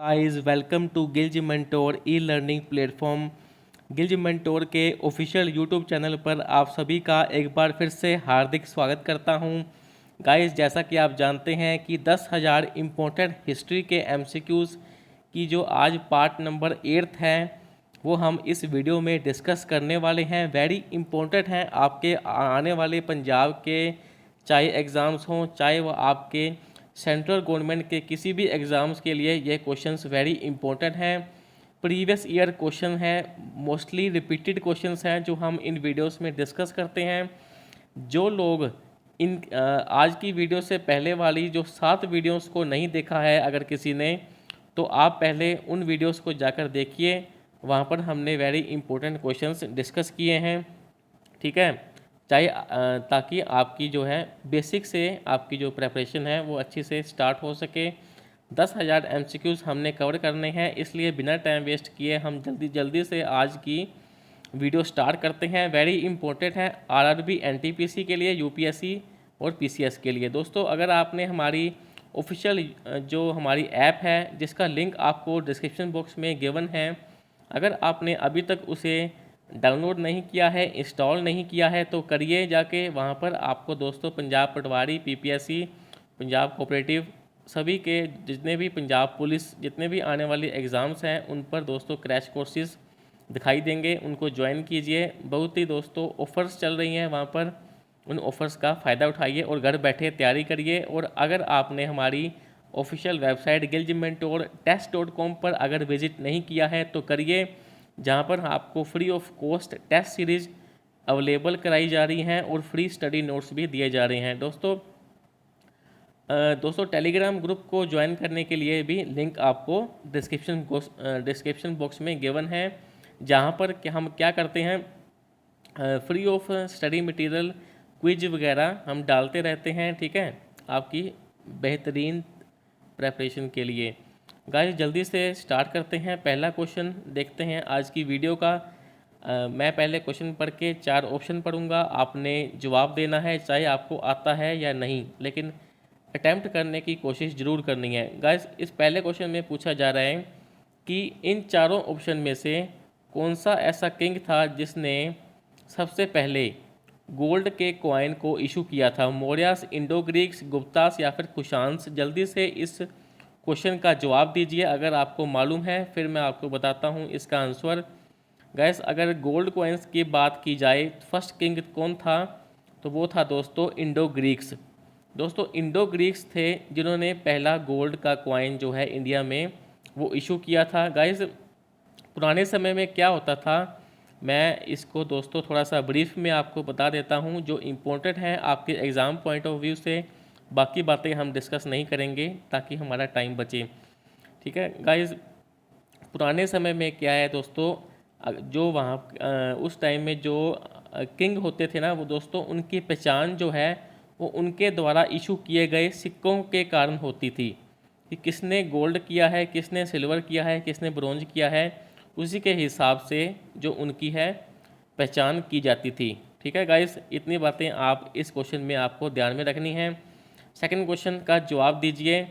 Guys welcome to Gillz Mentor e learning platform. Gillz Mentor के official YouTube channel पर आप सभी का एक बार फिर से हार्दिक स्वागत करता हूं। गाइस जैसा कि आप जानते हैं कि 10,000 इम्पोर्टेंट हिस्ट्री के एमसीक्यूज़ की जो आज पार्ट नंबर 8 है वो हम इस वीडियो में डिस्कस करने वाले हैं। वेरी इम्पोर्टेंट हैं आपके आने वाले पंजाब के चाहे एग्ज़ाम्स हों चाहे वो आपके सेंट्रल गवर्नमेंट के किसी भी एग्ज़ाम्स के लिए ये क्वेश्चंस वेरी इंपॉर्टेंट हैं। प्रीवियस ईयर क्वेश्चन है, मोस्टली रिपीटेड क्वेश्चंस हैं जो हम इन वीडियोस में डिस्कस करते हैं। जो लोग आज की वीडियो से पहले वाली जो 7 वीडियोस को नहीं देखा है अगर किसी ने, तो आप पहले उन वीडियोस को जाकर देखिए। वहाँ पर हमने वेरी इंपॉर्टेंट क्वेश्चंस डिस्कस किए हैं, ठीक है। चाहे ताकि आपकी जो है बेसिक से आपकी जो प्रेपरेशन है वो अच्छी से स्टार्ट हो सके। 10,000 एमसीक्यूज़ हमने कवर करने हैं, इसलिए बिना टाइम वेस्ट किए हम जल्दी से आज की वीडियो स्टार्ट करते हैं। वेरी इंपॉर्टेंट है आरआरबी एनटीपीसी के लिए, यूपीएससी और पीसीएस के लिए। दोस्तों अगर आपने हमारी ऑफिशियल जो हमारी ऐप है जिसका लिंक आपको डिस्क्रिप्शन बॉक्स में गिवन है, अगर आपने अभी तक उसे डाउनलोड नहीं किया है, इंस्टॉल नहीं किया है तो करिए जाके। वहाँ पर आपको दोस्तों पंजाब पटवारी, पीपीएससी, पंजाब कोऑपरेटिव, सभी के जितने भी पंजाब पुलिस जितने भी आने वाले एग्ज़ाम्स हैं उन पर दोस्तों क्रैश कोर्सेज दिखाई देंगे, उनको ज्वाइन कीजिए। बहुत ही दोस्तों ऑफ़र्स चल रही हैं वहाँ पर, उन ऑफ़र्स का फ़ायदा उठाइए और घर बैठे तैयारी करिए। और अगर आपने हमारी ऑफिशियल वेबसाइट giljimentortest.com पर अगर विजिट नहीं किया है तो करिए, जहाँ पर आपको free of cost test series available कराई जा रही हैं और फ्री स्टडी नोट्स भी दिए जा रहे हैं। दोस्तों टेलीग्राम ग्रुप को ज्वाइन करने के लिए भी लिंक आपको डिस्क्रिप्शन बॉक्स में गिवन है, जहाँ पर हम क्या करते हैं, free of study material quiz वगैरह हम डालते रहते हैं, ठीक है, आपकी बेहतरीन प्रेपरेशन के लिए। गाइस जल्दी से स्टार्ट करते हैं। पहला क्वेश्चन देखते हैं आज की वीडियो का। मैं पहले क्वेश्चन पढ़ के 4 ऑप्शन पढ़ूंगा, आपने जवाब देना है चाहे आपको आता है या नहीं, लेकिन अटैम्प्ट करने की कोशिश ज़रूर करनी है। गाइस इस पहले क्वेश्चन में पूछा जा रहा है कि इन चारों ऑप्शन में से कौन सा ऐसा किंग था जिसने सबसे पहले गोल्ड के कॉइन को इशू किया था, मौर्यास, इंडो ग्रीक्स, गुप्तास या फिर कुशान्स। जल्दी से इस क्वेश्चन का जवाब दीजिए अगर आपको मालूम है, फिर मैं आपको बताता हूँ इसका आंसर। गैस अगर गोल्ड कॉइन्स की बात की जाए फर्स्ट किंग कौन था, तो वो था दोस्तों इंडो ग्रीक्स। दोस्तों इंडो ग्रीक्स थे जिन्होंने पहला गोल्ड का कॉइन जो है इंडिया में वो इशू किया था। गाइस पुराने समय में क्या होता था, मैं इसको दोस्तों थोड़ा सा ब्रीफ में आपको बता देता हूँ जो इम्पोर्टेंट है आपके एग्ज़ाम पॉइंट ऑफ व्यू से। बाकी बातें हम डिस्कस नहीं करेंगे ताकि हमारा टाइम बचे, ठीक है। गाइस पुराने समय में क्या है दोस्तों, जो वहाँ उस टाइम में जो किंग होते थे ना, वो दोस्तों उनकी पहचान जो है वो उनके द्वारा इशू किए गए सिक्कों के कारण होती थी कि किसने गोल्ड किया है, किसने सिल्वर किया है, किसने ब्रोंज किया है, उसी के हिसाब से जो उनकी है पहचान की जाती थी, ठीक है। गाइस इतनी बातें आप इस क्वेश्चन में आपको ध्यान में रखनी है। सेकंड क्वेश्चन का जवाब दीजिए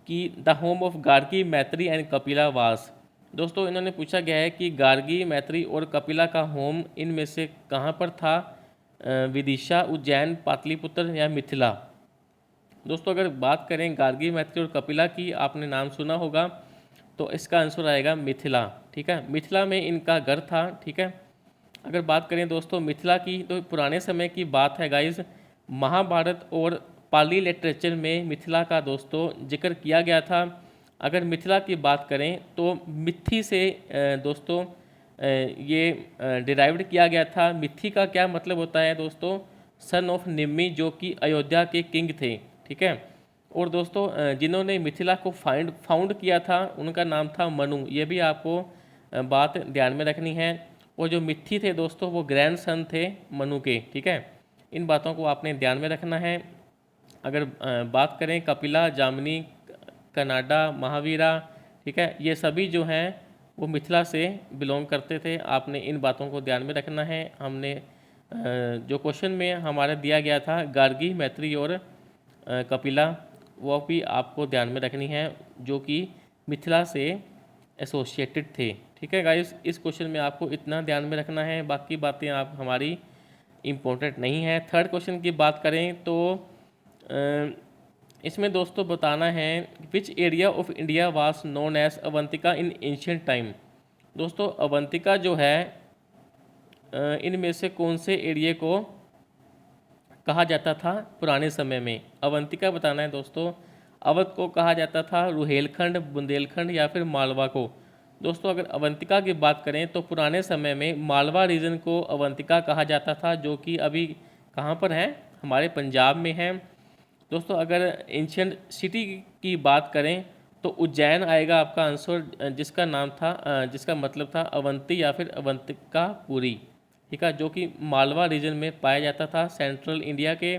कि द होम ऑफ गार्गी, मैत्री एंड कपिला वास। दोस्तों इन्होंने पूछा गया है कि गार्गी, मैत्री और कपिला का होम इनमें से कहाँ पर था, विदिशा, उज्जैन, पाटलिपुत्र या मिथिला। दोस्तों अगर बात करें गार्गी, मैत्री और कपिला की, आपने नाम सुना होगा, तो इसका आंसर आएगा मिथिला, ठीक है। मिथिला में इनका घर था, ठीक है। अगर बात करें दोस्तों मिथिला की, तो पुराने समय की बात है गाइस, महाभारत और पाली लिटरेचर में मिथिला का दोस्तों जिक्र किया गया था। अगर मिथिला की बात करें तो मिथि से दोस्तों ये डिराइव्ड किया गया था। मिथि का क्या मतलब होता है दोस्तों, सन ऑफ निम्मी, जो कि अयोध्या के किंग थे, ठीक है। और दोस्तों जिन्होंने मिथिला को फाउंड किया था उनका नाम था मनु, ये भी आपको बात ध्यान में रखनी है। और जो मिथि थे दोस्तों वो ग्रैंड सन थे मनु के, ठीक है। इन बातों को आपने ध्यान में रखना है। अगर बात करें कपिला, जामनी, कनाडा, महावीरा, ठीक है, ये सभी जो हैं वो मिथिला से बिलोंग करते थे। आपने इन बातों को ध्यान में रखना है। हमने जो क्वेश्चन में हमारा दिया गया था गार्गी, मैत्री और कपिला, वो भी आपको ध्यान में रखनी है, जो कि मिथिला से एसोसिएटेड थे। ठीक है गाइस, इस क्वेश्चन में आपको इतना ध्यान में रखना है, बाकी बातें आप हमारी इम्पोर्टेंट नहीं है। थर्ड क्वेश्चन की बात करें तो इसमें दोस्तों बताना है which area of India was known as Avantika in ancient time. दोस्तों अवंतिका जो है इनमें से कौन से एरिया को कहा जाता था पुराने समय में। अवंतिका बताना है दोस्तों। अवध को कहा जाता था रुहेलखंड, बुंदेलखंड या फिर मालवा को। दोस्तों अगर अवंतिका की बात करें तो पुराने समय में मालवा रीजन को अवंतिका कहा जाता था, जो कि अभी कहाँ पर है, हमारे पंजाब में है। दोस्तों अगर एंशियंट सिटी की बात करें तो उज्जैन आएगा आपका आंसर, जिसका नाम था जिसका मतलब था अवंती या फिर अवंतिकापुरी। ठीक है, जो कि मालवा रीजन में पाया जाता था, सेंट्रल इंडिया के।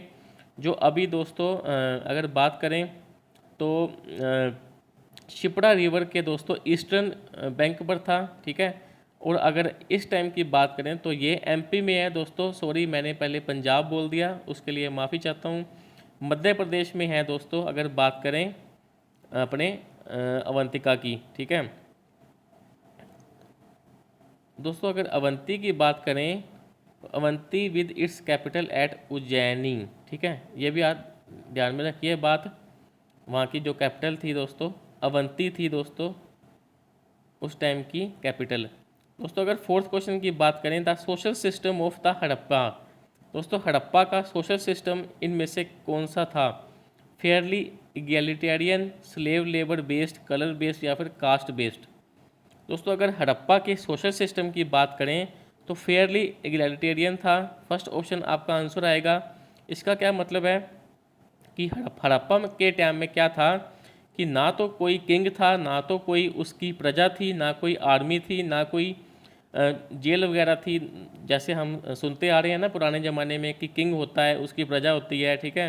जो अभी दोस्तों अगर बात करें तो शिप्रा रिवर के दोस्तों ईस्टर्न बैंक पर था। ठीक है, और अगर इस टाइम की बात करें तो ये एमपी में है दोस्तों। सॉरी, मैंने पहले पंजाब बोल दिया, उसके लिए माफ़ी चाहता हूँ। मध्य प्रदेश में है दोस्तों अगर बात करें अपने अवंतिका की। ठीक है दोस्तों, अगर अवंती की बात करें तो Avanti with its capital eight Ujjaini. ठीक है, ये भी आप ध्यान में रखिए बात। वहाँ की जो कैपिटल थी दोस्तों अवंती थी दोस्तों, उस टाइम की कैपिटल। दोस्तों अगर फोर्थ क्वेश्चन की बात करें the social system of the Harappa. दोस्तों हड़प्पा का सोशल सिस्टम इनमें से कौन सा था। Fairlie egalitarian, slave labour based, colour based या फिर कास्ट बेस्ड। दोस्तों अगर हड़प्पा के सोशल सिस्टम की बात करें तो फेयरली इगैलिटेरियन था। फर्स्ट ऑप्शन आपका आंसर आएगा। इसका क्या मतलब है कि हड़प्पा के टाइम में क्या था कि ना तो कोई किंग था, ना तो कोई उसकी प्रजा थी, ना कोई आर्मी थी, ना कोई जेल वगैरह थी। जैसे हम सुनते आ रहे हैं ना पुराने ज़माने में कि किंग होता है, उसकी प्रजा होती है। ठीक है,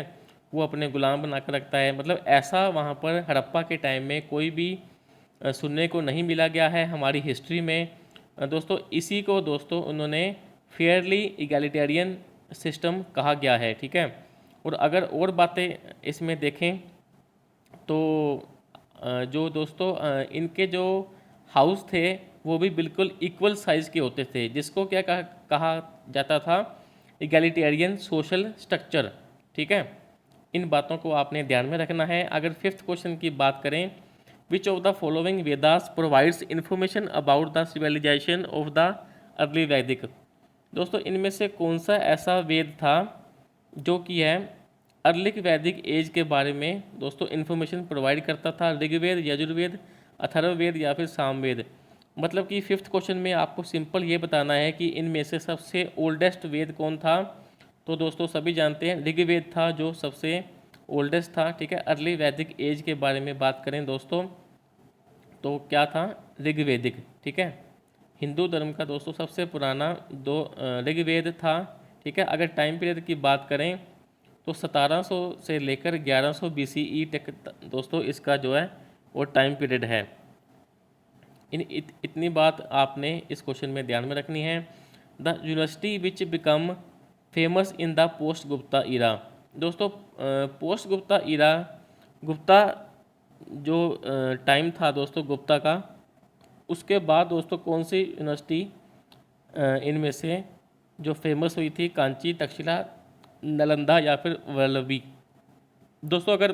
वो अपने गुलाम बना कर रखता है। मतलब ऐसा वहाँ पर हड़प्पा के टाइम में कोई भी सुनने को नहीं मिला गया है हमारी हिस्ट्री में। दोस्तों इसी को दोस्तों उन्होंने फेयरली इगैलिटेरियन सिस्टम कहा गया है। ठीक है, और अगर और बातें इसमें देखें तो जो दोस्तों इनके जो हाउस थे वो भी बिल्कुल इक्वल साइज़ के होते थे, जिसको क्या कहा जाता था इगैलिटेरियन सोशल स्ट्रक्चर। ठीक है, इन बातों को आपने ध्यान में रखना है। अगर फिफ्थ क्वेश्चन की बात करें which of the following Vedas provides information about the civilisation of the early Vedic. दोस्तों इनमें से कौन सा ऐसा वेद था जो कि है अर्लिक वैदिक एज के बारे में दोस्तों इन्फॉर्मेशन प्रोवाइड करता था। ऋग्वेद, यजुर्वेद, अथर्ववेद या फिर सामवेद। मतलब कि फिफ्थ क्वेश्चन में आपको सिंपल ये बताना है कि इनमें से सबसे ओल्डेस्ट वेद कौन था। तो दोस्तों सभी जानते हैं ऋग्वेद था जो सबसे ओल्डेस्ट था। ठीक है, अर्ली वैदिक एज के बारे में बात करें दोस्तों तो क्या था, ऋग्वेदिक। ठीक है, हिंदू धर्म का दोस्तों सबसे पुराना ऋग्वेद था। ठीक है, अगर टाइम पीरियड की बात करें तो 1700 से लेकर 1100 BCE तक दोस्तों इसका जो है वो टाइम पीरियड है। इतनी बात आपने इस क्वेश्चन में ध्यान में रखनी है। The university which become famous in the post Gupta era. दोस्तों पोस्ट गुप्ता इरा, गुप्ता जो टाइम था दोस्तों गुप्ता का, उसके बाद दोस्तों कौन सी यूनिवर्सिटी इनमें से जो फेमस हुई थी, कांची, तक्षशिला, नालंदा या फिर वल्लभी। दोस्तों अगर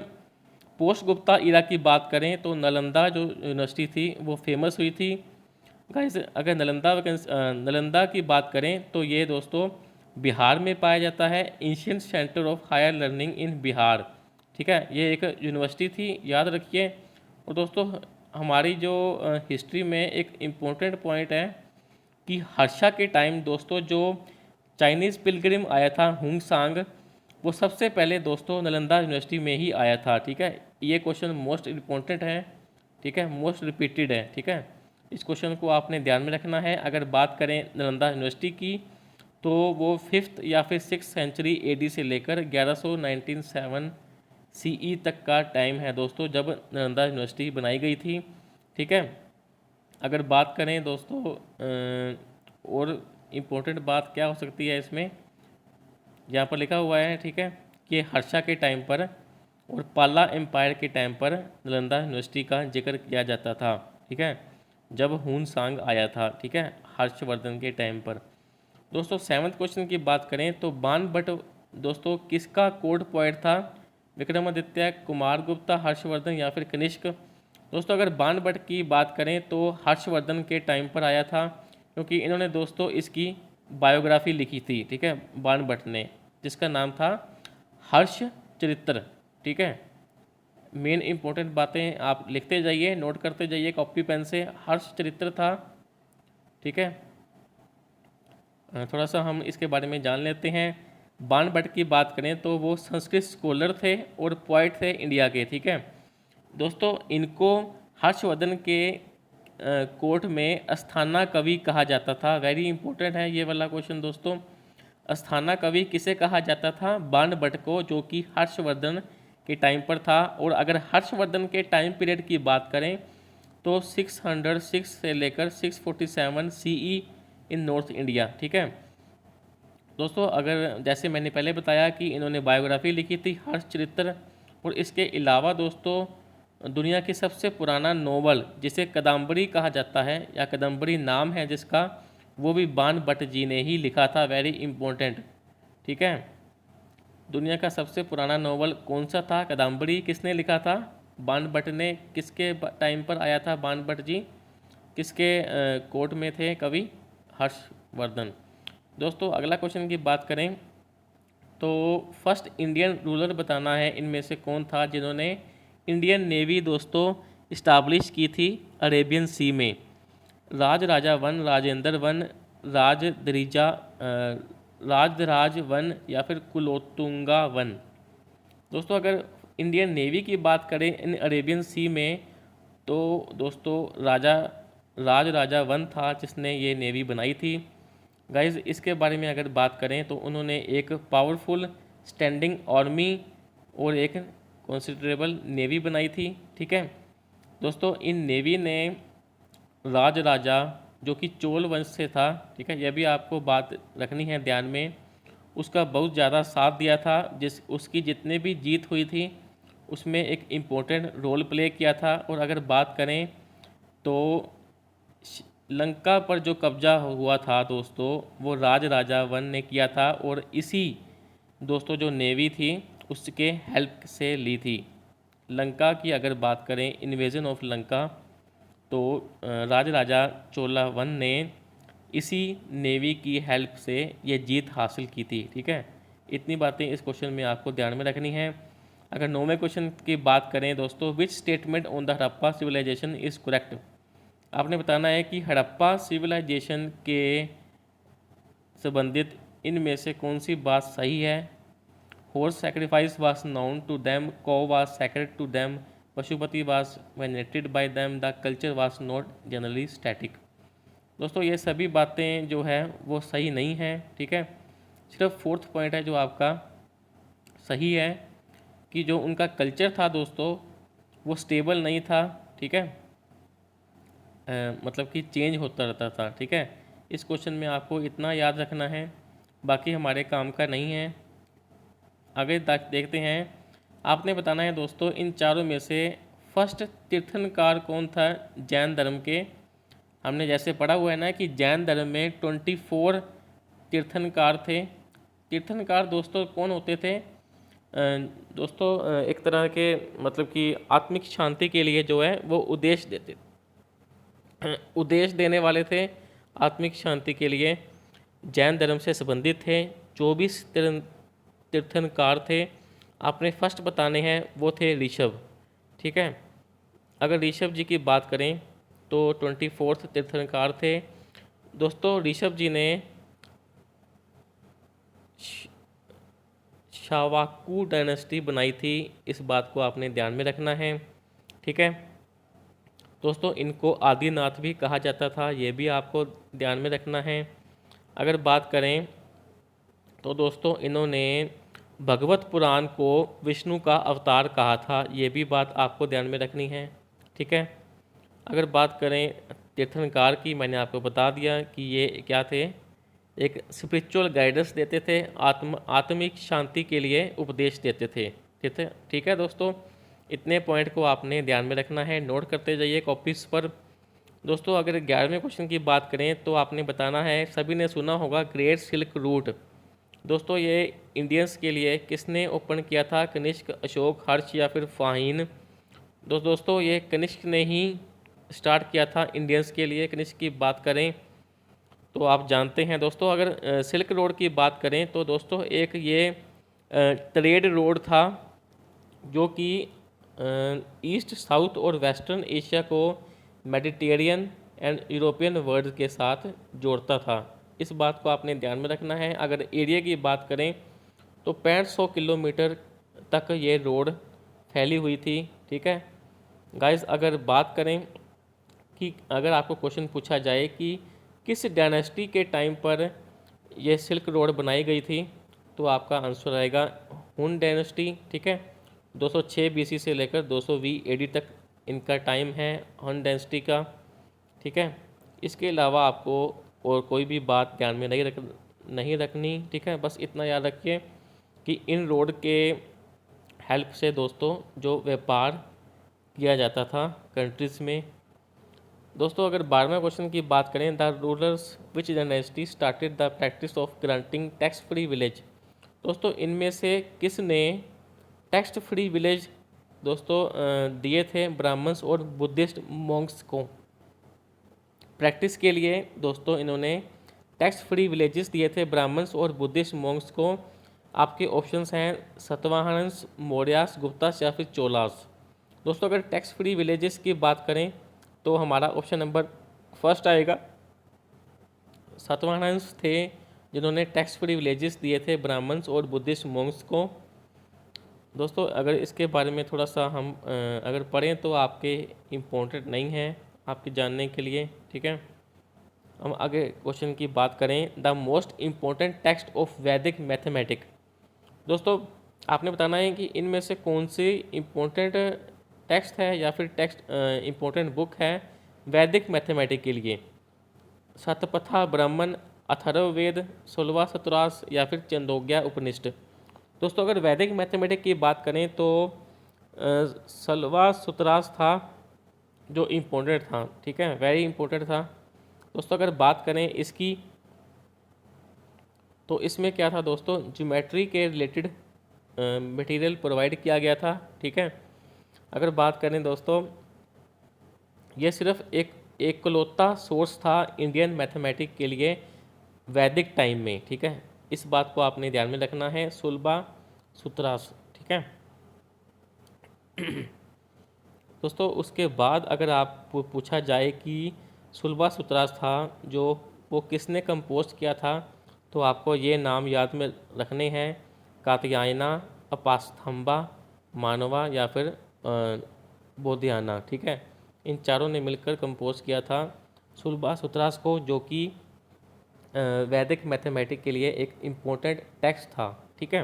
पोस्ट गुप्ता इरा की बात करें तो नालंदा जो यूनिवर्सिटी थी वो फेमस हुई थी। गाइस अगर नालंदा की बात करें तो ये दोस्तों बिहार में पाया जाता है, ancient centre of higher learning in Bihar. ठीक है, ये एक यूनिवर्सिटी थी, याद रखिए। और दोस्तों हमारी जो हिस्ट्री में एक इम्पोर्टेंट पॉइंट है कि हर्षा के टाइम दोस्तों जो चाइनीज़ पिलग्रिम आया था हुंग सांग, वो सबसे पहले दोस्तों नालंदा यूनिवर्सिटी में ही आया था। ठीक है, ये क्वेश्चन मोस्ट इम्पोर्टेंट है। ठीक है, मोस्ट रिपीटेड है। ठीक है, इस क्वेश्चन को आपने ध्यान में रखना है। अगर बात करें नालंदा यूनिवर्सिटी की तो वो 5th या फिर 6th सेंचुरी AD से लेकर 1197 CE तक का टाइम है दोस्तों जब नालंदा यूनिवर्सिटी बनाई गई थी। ठीक है, अगर बात करें दोस्तों और इम्पोर्टेंट बात क्या हो सकती है इसमें, यहाँ पर लिखा हुआ है। ठीक है, कि हर्षा के टाइम पर और पाला एम्पायर के टाइम पर नालंदा यूनिवर्सिटी का जिक्र किया जाता था, ठीक है, जब हुन सांग आया था, ठीक है, हर्षवर्धन के टाइम पर। दोस्तों 7वें क्वेश्चन की बात करें तो बाणभट्ट दोस्तों किसका कोर्ट पोएट था? विक्रमादित्य, कुमारगुप्ता, हर्षवर्धन या फिर कनिष्क? दोस्तों अगर बाणभट्ट की बात करें तो हर्षवर्धन के टाइम पर आया था, क्योंकि इन्होंने दोस्तों इसकी बायोग्राफी लिखी थी, ठीक है, बाणभट्ट ने, जिसका नाम था हर्ष चरित्र, ठीक है। मेन इंपॉर्टेंट बातें आप लिखते जाइए, नोट करते जाइए कॉपी पेन से। हर्ष चरित्र था, ठीक है। थोड़ा सा हम इसके बारे में जान लेते हैं। बाणभट्ट की बात करें तो वो संस्कृत स्कॉलर थे और पोइट थे इंडिया के, ठीक है। दोस्तों इनको हर्षवर्धन के कोर्ट में अस्थाना कवि कहा जाता था। वेरी इंपॉर्टेंट है ये वाला क्वेश्चन दोस्तों। अस्थाना कवि किसे कहा जाता था? बाणभट्ट को, जो कि हर्षवर्धन के टाइम पर था। और अगर हर्षवर्धन के टाइम पीरियड की बात करें तो 606 से लेकर 647 सीई इन नॉर्थ इंडिया, ठीक है। दोस्तों अगर जैसे मैंने पहले बताया कि इन्होंने बायोग्राफी लिखी थी हर्ष चरित्र, और इसके अलावा दोस्तों दुनिया की सबसे पुराना नोवेल जिसे कदम्बरी कहा जाता है, या कदम्बरी नाम है जिसका, वो भी बाणभट्ट जी ने ही लिखा था। वेरी इंपॉर्टेंट, ठीक है। दुनिया का सबसे पुराना नोवेल कौन सा था? कदम्बरी। किसने लिखा था? बाणभट्ट ने। किसके टाइम पर आया था बाणभट्ट जी? किसके कोर्ट में थे कवि? हर्षवर्धन। दोस्तों अगला क्वेश्चन की बात करें तो फर्स्ट इंडियन रूलर बताना है इनमें से कौन था जिन्होंने इंडियन नेवी दोस्तों इस्टाब्लिश की थी अरेबियन सी में? Rajaraja one, Rajendra one, Rajadhiraja one या फिर कुलोत्तुंगा वन? दोस्तों अगर इंडियन नेवी की बात करें इन अरेबियन सी में तो दोस्तों राजराजा वन था जिसने ये नेवी बनाई थी। गाइज इसके बारे में अगर बात करें तो उन्होंने एक पावरफुल स्टैंडिंग आर्मी और एक कंसिडरेबल नेवी बनाई थी, ठीक है। दोस्तों इन नेवी ने राजराजा जो कि चोल वंश से था, ठीक है, यह भी आपको बात रखनी है ध्यान में, उसका बहुत ज़्यादा साथ दिया था। उसकी जितने भी जीत हुई थी उसमें एक इम्पोर्टेंट रोल प्ले किया था। और अगर बात करें तो लंका पर जो कब्जा हुआ था दोस्तों वो राजराजा वन ने किया था, और इसी दोस्तों जो नेवी थी उसके हेल्प से ली थी। लंका की अगर बात करें, इन्वेजन ऑफ लंका, तो राजराजा चोला वन ने इसी नेवी की हेल्प से ये जीत हासिल की थी, ठीक है। इतनी बातें इस क्वेश्चन में आपको ध्यान में रखनी है। अगर 9वें क्वेश्चन की बात करें दोस्तों, which statement on the Harappa civilisation is correct? आपने बताना है कि हड़प्पा सिविलाइजेशन के संबंधित इनमें से कौन सी बात सही है? Horse sacrifice was known to them, cow was sacred to them, Pashupati was venerated by them, the culture was not generally static. दोस्तों ये सभी बातें जो है वो सही नहीं है, ठीक है। सिर्फ 4th पॉइंट है जो आपका सही है कि जो उनका कल्चर था दोस्तों वो स्टेबल नहीं था, ठीक है, मतलब कि चेंज होता रहता था, ठीक है। इस क्वेश्चन में आपको इतना याद रखना है, बाकी हमारे काम का नहीं है। आगे देखते हैं। आपने बताना है दोस्तों इन चारों में से फर्स्ट तीर्थंकार कौन था जैन धर्म के? हमने जैसे पढ़ा हुआ है ना कि जैन धर्म में 24 तीर्थंकार थे। तीर्थंकार दोस्तों कौन होते थे? दोस्तों एक तरह के मतलब कि आत्मिक शांति के लिए जो है वो उद्देश्य देने वाले थे। आत्मिक शांति के लिए जैन धर्म से संबंधित थे। 24 तीर्थंकार थे। आपने फर्स्ट बताने हैं वो थे ऋषभ, ठीक है। अगर ऋषभ जी की बात करें तो 24 तीर्थंकार थे। दोस्तों ऋषभ जी ने शावाकू डायनेस्टी बनाई थी, इस बात को आपने ध्यान में रखना है, ठीक है। दोस्तों इनको आदिनाथ भी कहा जाता था, ये भी आपको ध्यान में रखना है। अगर बात करें तो दोस्तों इन्होंने भगवत पुराण को विष्णु का अवतार कहा था, ये भी बात आपको ध्यान में रखनी है, ठीक है। अगर बात करें तीर्थंकार की, मैंने आपको बता दिया कि ये क्या थे, एक स्पिरिचुअल गाइडेंस देते थे, आत्मिक शांति के लिए उपदेश देते थे, ठीक है दोस्तों, इतने पॉइंट को आपने ध्यान में रखना है, नोट करते जाइए कॉपीज़ पर। दोस्तों अगर 11वें क्वेश्चन की बात करें तो आपने बताना है, सभी ने सुना होगा ग्रेट सिल्क रूट। दोस्तों ये इंडियंस के लिए किसने ओपन किया था? कनिष्क, अशोक, हर्ष या फिर फाहिन? दोस्तों ये कनिष्क ने ही स्टार्ट किया था इंडियंस के लिए। कनिष्क की बात करें तो आप जानते हैं दोस्तों, अगर सिल्क रोड की बात करें तो दोस्तों एक ये ट्रेड रोड था जो कि ईस्ट, साउथ और वेस्टर्न एशिया को मेडिटेरियन एंड यूरोपियन वर्ल्ड के साथ जोड़ता था। इस बात को आपने ध्यान में रखना है। अगर एरिया की बात करें तो 6500 किलोमीटर तक ये रोड फैली हुई थी। ठीक है गाइस, अगर बात करें कि अगर आपको क्वेश्चन पूछा जाए कि किस डायनेस्टी के टाइम पर यह सिल्क रोड बनाई गई थी, तो आपका आंसर आएगा हुन डायनेस्टी। ठीक है, 206 बीसी से लेकर 220 एडी तक इनका टाइम है हुन डायनेस्टी का। ठीक है, इसके अलावा आपको और कोई भी बात ध्यान में नहीं रखनी। ठीक है, बस इतना याद रखिए कि इन रोड के हेल्प से दोस्तों जो व्यापार किया जाता था कंट्रीज़ में। दोस्तों अगर 12वें क्वेश्चन की बात करें, the rulers which dynasty started the practice of granting tax free village. दोस्तों इनमें से किसने टैक्स फ्री विलेज दोस्तों दिए थे ब्राह्मण्स और बुद्धिस्ट मॉन्क्स को? प्रैक्टिस के लिए दोस्तों इन्होंने टैक्स फ्री विलेजेस दिए थे ब्राह्मण्स और बुद्धिस्ट मॉन्क्स को। आपके ऑप्शंस हैं सतवाहनस, मौर्यास, गुप्तास या फिर चोलास। दोस्तों अगर टैक्स फ्री विलेजेस की बात करें तो हमारा ऑप्शन नंबर फर्स्ट आएगा। सातवाहनस थे जिन्होंने टैक्स फ्री विलेजेस दिए थे ब्राह्मण्स और बुद्धिस्ट मॉन्क्स को। दोस्तों अगर इसके बारे में थोड़ा सा हम अगर पढ़ें तो आपके इम्पोर्टेंट नहीं है आपके जानने के लिए। ठीक है, हम आगे क्वेश्चन की बात करें, the most important text of वैदिक मैथमेटिक। दोस्तों आपने बताना है कि इनमें से कौन सी इम्पोर्टेंट टेक्स्ट है या फिर टेक्स्ट इम्पोर्टेंट बुक है वैदिक मैथमेटिक के लिए। शतपथा ब्राह्मण, अथर्ववेद, 16वां शतुरास या फिर चंदोग्या उपनिषद। दोस्तों अगर वैदिक मैथमेटिक की बात करें तो 16वां शतुरास था जो इम्पोर्टेंट था। ठीक है, वेरी इम्पोर्टेंट था। दोस्तों अगर बात करें इसकी तो इसमें क्या था दोस्तों, ज्योमेट्री के रिलेटेड मटेरियल प्रोवाइड किया गया था। ठीक है, अगर बात करें दोस्तों ये सिर्फ एक एकलौता सोर्स था इंडियन मैथमेटिक के लिए वैदिक टाइम में। ठीक है, इस बात को आपने ध्यान में रखना है, 16वां शतुरास। ठीक है दोस्तों उसके बाद अगर आप पूछा जाए कि 16वां शतुरास था जो वो किसने कंपोज किया था, तो आपको ये नाम याद में रखने हैं, कात्यायना, अपास्थम्बा, मानवा या फिर बोधियाना। ठीक है, इन चारों ने मिलकर कंपोज किया था 16वां शतुरास को, जो कि वैदिक मैथमेटिक के लिए एक इम्पोर्टेंट टेक्स्ट था। ठीक है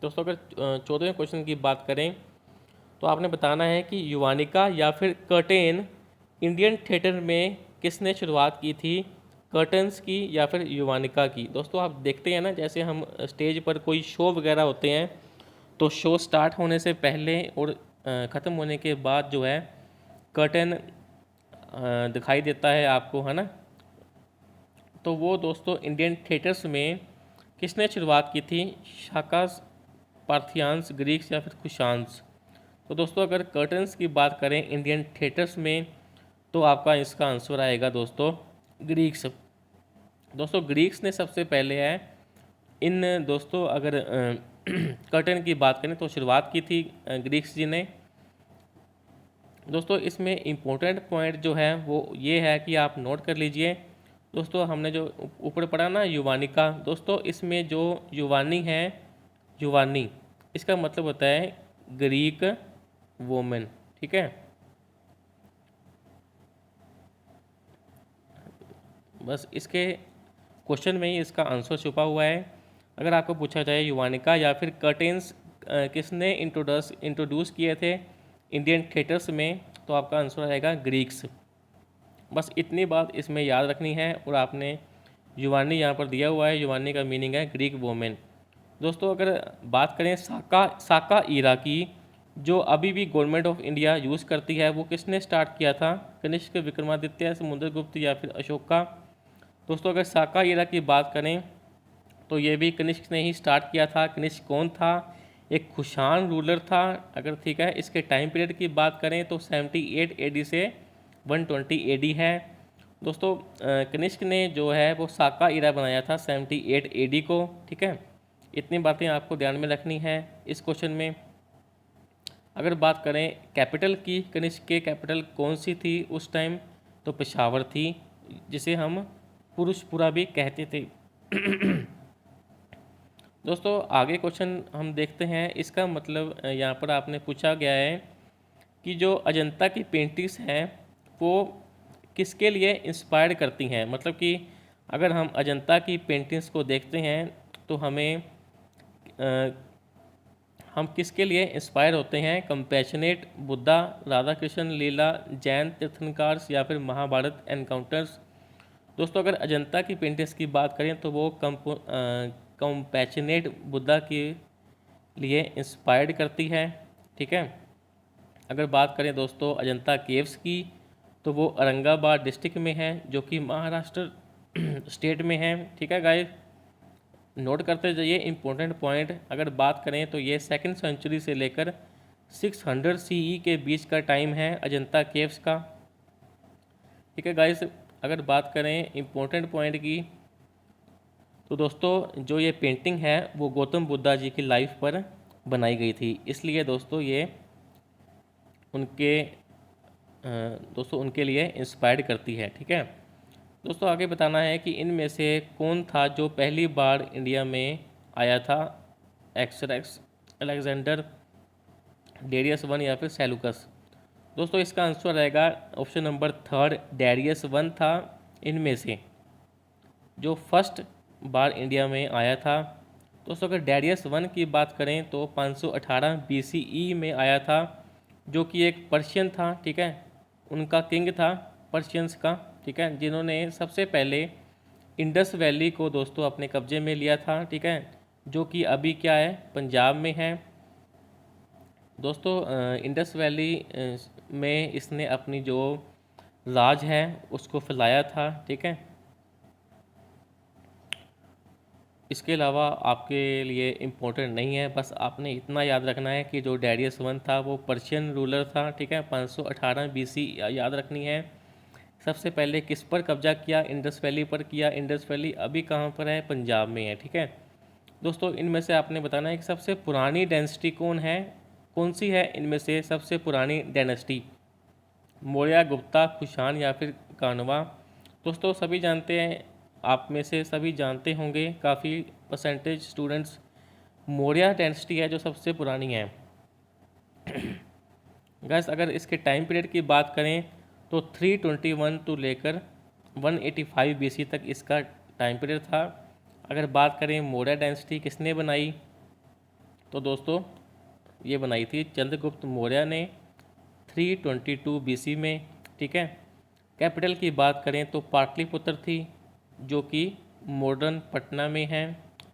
दोस्तों अगर 14वें क्वेश्चन की बात करें तो आपने बताना है कि युवानिका या फिर कर्टेन इंडियन थिएटर में किसने शुरुआत की थी, कर्टन्स की या फिर युवानिका की। दोस्तों आप देखते हैं ना, जैसे हम स्टेज पर कोई शो वगैरह होते हैं तो शो स्टार्ट होने से पहले और ख़त्म होने के बाद जो है कर्टन दिखाई देता है आपको, है ना। तो वो दोस्तों इंडियन थिएटर्स में किसने शुरुआत की थी, शाकास, पार्थियान्स, ग्रीक्स या फिर कुशान्स। तो दोस्तों अगर कर्टन्स की बात करें इंडियन थिएटर्स में तो आपका इसका आंसर आएगा दोस्तों ग्रीक्स। दोस्तों ग्रीक्स ने सबसे पहले है इन दोस्तों अगर कर्टन की बात करें तो शुरुआत की थी ग्रीक्स जी ने। दोस्तों इसमें इम्पोर्टेंट पॉइंट जो है वो ये है कि आप नोट कर लीजिए। दोस्तों हमने जो ऊपर पढ़ा ना युवानिका, दोस्तों इसमें जो युवानी है, युवानी इसका मतलब होता है ग्रीक वोमेन। ठीक है, बस इसके क्वेश्चन में ही इसका आंसर छुपा हुआ है। अगर आपको पूछा जाए युवानिका या फिर कर्टेन्स किसने इंट्रोड्यूस किए थे इंडियन थिएटर्स में, तो आपका आंसर आएगा ग्रीक्स। बस इतनी बात इसमें याद रखनी है। और आपने युवानी यहाँ पर दिया हुआ है, युवानी का मीनिंग है ग्रीक वोमेन। दोस्तों अगर बात करें साका ईरा की, जो अभी भी गवर्नमेंट ऑफ इंडिया यूज़ करती है, वो किसने स्टार्ट किया था? कनिष्क, विक्रमादित्य, समुद्रगुप्त या फिर अशोका? दोस्तों अगर साका ईरा की बात करें तो ये भी कनिष्क ने ही स्टार्ट किया था। कनिष्क कौन था? एक कुषाण रूलर था। अगर ठीक है, इसके टाइम पीरियड की बात करें तो 78 AD से 120 AD है। दोस्तों कनिष्क ने जो है वो साका ईरा बनाया था 78 AD को। ठीक है, इतनी बातें आपको ध्यान में रखनी है इस क्वेश्चन में। अगर बात करें कैपिटल की, कनिष्क के कैपिटल कौन सी थी उस टाइम? तो पेशावर थी, जिसे हम पुरुषपुरा भी कहते थे। दोस्तों आगे क्वेश्चन हम देखते हैं। इसका मतलब यहाँ पर आपने पूछा गया है कि जो अजंता की पेंटिंग्स हैं वो किसके लिए इंस्पायर करती हैं। मतलब कि अगर हम अजंता की पेंटिंग्स को देखते हैं तो हम किसके लिए इंस्पायर होते हैं? कंपैशनेट, बुद्धा, राधा कृष्ण लीला, जैन तीर्थंकर्स या फिर महाभारत एनकाउंटर्स? दोस्तों अगर अजंता की पेंटिंग्स की बात करें तो वो कंपैशनेट बुद्धा के लिए इंस्पायर्ड करती है। ठीक है, अगर बात करें दोस्तों अजंता केव्स की तो वो औरंगाबाद डिस्ट्रिक्ट में है, जो कि महाराष्ट्र स्टेट में है। ठीक है गाइस, नोट करते जाइए इंपॉर्टेंट पॉइंट। अगर बात करें तो ये 2nd सेंचुरी से लेकर 600 CE के बीच का टाइम है अजंता केव्स का। ठीक है गाइस, अगर बात करें इंपॉर्टेंट पॉइंट की तो दोस्तों जो ये पेंटिंग है वो गौतम बुद्धा जी की लाइफ पर बनाई गई थी, इसलिए दोस्तों ये उनके लिए इंस्पायर्ड करती है। ठीक है दोस्तों, आगे बताना है कि इनमें से कौन था जो पहली बार इंडिया में आया था? एक्सरेक्स, अलेक्जेंडर, डेरियस 1 या फिर सेलुकस? दोस्तों इसका आंसर रहेगा ऑप्शन नंबर 3, डेरियस 1 था इनमें से जो फर्स्ट बार इंडिया में आया था। दोस्तों अगर डेरियस 1 की बात करें तो 518 BCE में आया था, जो कि एक पर्शियन था। ठीक है, उनका किंग था पर्शियंस का। ठीक है, जिन्होंने सबसे पहले इंडस वैली को दोस्तों अपने कब्जे में लिया था। ठीक है, जो कि अभी क्या है, पंजाब में है। दोस्तों इंडस वैली में इसने अपनी जो राज है उसको फैलाया था। ठीक है, इसके अलावा आपके लिए इम्पोर्टेंट नहीं है, बस आपने इतना याद रखना है कि जो डेरियस 1 था वो पर्शियन रूलर था। ठीक है, 518 BC याद रखनी है। सबसे पहले किस पर कब्जा किया? इंडस वैली पर किया। इंडस वैली अभी कहाँ पर है? पंजाब में है। ठीक है दोस्तों, इनमें से आपने बताना है कि सबसे पुरानी डायनेस्टी कौन सी है इनमें से सबसे पुरानी डायनेस्टी? मौर्य, गुप्ता, कुषाण या फिर कानवा? दोस्तों सभी जानते हैं, आप में से सभी जानते होंगे, काफ़ी परसेंटेज स्टूडेंट्स, मौर्य डायनेस्टी है जो सबसे पुरानी है। गैस अगर इसके टाइम पीरियड की बात करें तो 321 टू लेकर 185 BC तक इसका टाइम पीरियड था। अगर बात करें मौर्य डायनेस्टी किसने बनाई तो दोस्तों ये बनाई थी चंद्रगुप्त मौर्य ने 322 BC में। ठीक है, कैपिटल की बात करें तो पाटलिपुत्र थी, जो कि मॉडर्न पटना में है।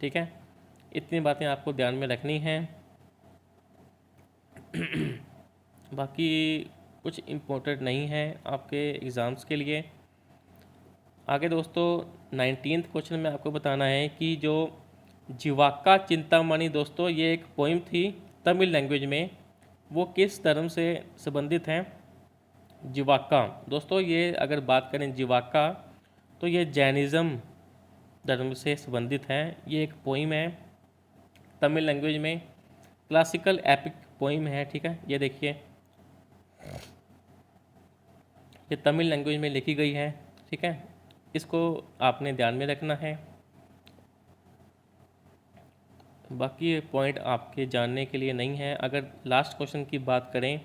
ठीक है, इतनी बातें आपको ध्यान में रखनी हैं। बाकी कुछ इम्पोर्टेंट नहीं है आपके एग्ज़ाम्स के लिए। आगे दोस्तों 19th क्वेश्चन में आपको बताना है कि जो जीवाक्का चिंतामणि, दोस्तों ये एक पोइम थी तमिल लैंग्वेज में, वो किस धर्म से संबंधित हैं? जीवाक्का, दोस्तों ये अगर बात करें जीवाक्का तो ये जैनिज़्म धर्म से संबंधित है। ये एक पोइम है तमिल लैंग्वेज में, क्लासिकल एपिक पोइम है। ठीक है, ये देखिए ये तमिल लैंग्वेज में लिखी गई है। ठीक है, इसको आपने ध्यान में रखना है। बाकी ये पॉइंट आपके जानने के लिए नहीं है। अगर लास्ट क्वेश्चन की बात करें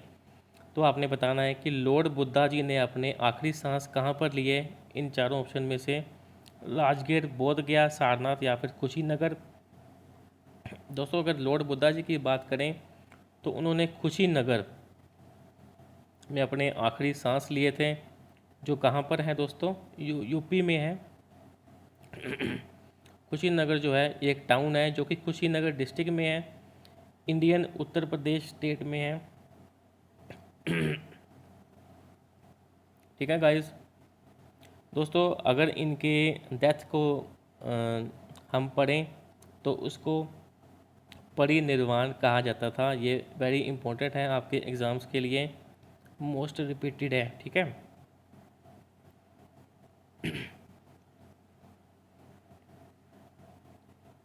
तो आपने बताना है कि लॉर्ड बुद्धा जी ने अपने आखिरी सांस कहाँ पर लिए? इन चारों ऑप्शन में से राजगीर, बोध गया, सारनाथ या फिर कुशीनगर? दोस्तों अगर लॉर्ड बुद्धा जी की बात करें तो उन्होंने कुशीनगर में अपने आखिरी सांस लिए थे, जो कहाँ पर है दोस्तों? यूपी में है। कुशीनगर जो है एक टाउन है जो कि कुशीनगर डिस्ट्रिक्ट में है, इंडियन उत्तर प्रदेश स्टेट में है। ठीक है गाइस। दोस्तों अगर इनके डेथ को हम पढ़ें तो उसको परिनिर्वाण कहा जाता था। ये वेरी इंपॉर्टेंट है आपके एग्ज़ाम्स के लिए, मोस्ट रिपीटेड है। ठीक है।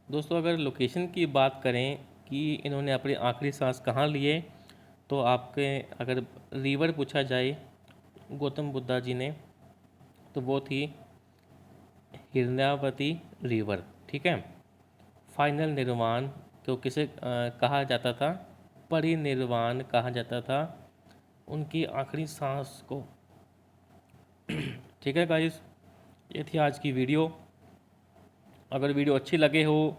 दोस्तों अगर लोकेशन की बात करें कि इन्होंने अपने आखिरी सांस कहाँ लिए, तो आपके अगर रिवर पूछा जाए गौतम बुद्धा जी ने, तो वो थी हिरण्यावती रिवर। ठीक है। फाइनल निर्वाण को किसे कहा जाता था? परिनिर्वाण कहा जाता था उनकी आखिरी सांस को। ठीक है गाइस, ये थी आज की वीडियो। अगर वीडियो अच्छी लगे हो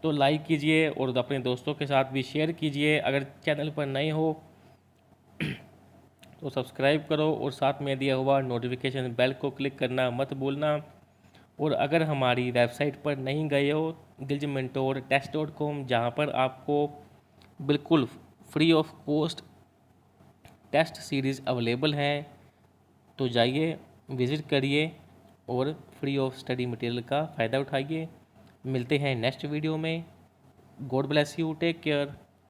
तो लाइक कीजिए और अपने दोस्तों के साथ भी शेयर कीजिए। अगर चैनल पर नए हो तो सब्सक्राइब करो और साथ में दिया हुआ नोटिफिकेशन बेल को क्लिक करना मत भूलना। और अगर हमारी वेबसाइट पर नहीं गए हो gilgementortest.com, जहाँ पर आपको बिल्कुल free of cost test series available है, तो जाइए विज़िट करिए और फ्री ऑफ स्टडी मटेरियल का फ़ायदा उठाइए। मिलते हैं नेक्स्ट वीडियो में। God bless you, take care.